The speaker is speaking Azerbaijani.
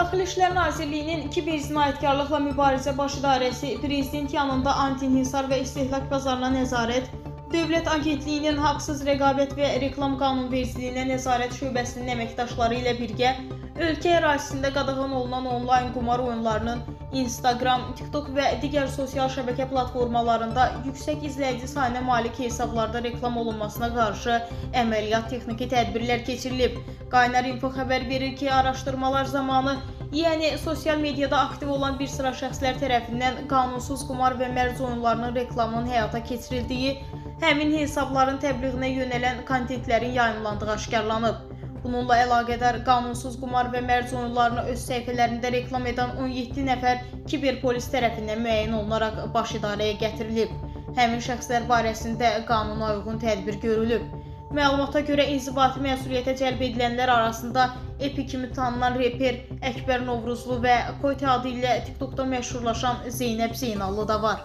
Daxili İşlər Nazirliyinin kiber cinayətkarlıqla mübarizə baş idarəsi, prezident yanında anti-inhisar və istehlak bazarına nəzarət, Dövlət Agentliyinin haqsız rəqabət və reklam qanunvericiliyinə nəzarət şöbəsinin əməkdaşları ilə birgə ölkə ərazisində qadağan olunan onlayn qumar oyunlarının Instagram, TikTok və digər sosial şəbəkə platformalarında yüksək izləyici sayına malik hesablarda reklam olunmasına qarşı əməliyyat texniki tədbirlər keçirilib. Qaynar info xəbər verir ki, araşdırmalar zamanı sosial mediada aktiv olan bir sıra şəxslər tərəfindən qanunsuz qumar və mərc oyunlarının reklamının həyata keçirildiyi, həmin hesabların təbliğinə yönələn kontentlərin yayımlandığı aşkarlanıb. Bununla əlaqədar qanunsuz qumar və mərc oyunlarını öz səhifələrində reklam edən 17 nəfər kiberpolis tərəfindən müəyyən olunaraq baş idarəyə gətirilib. Həmin şəxslər barəsində qanuna uyğun tədbir görülüb. Məlumata görə inzibati məsuliyyətə cəlb edilənlər arasında Epi kimi tanınan reper Əkbər Novruzlu və Koyte adı ilə TikTokda məşhurlaşan Zeynəb Zeynallı da var.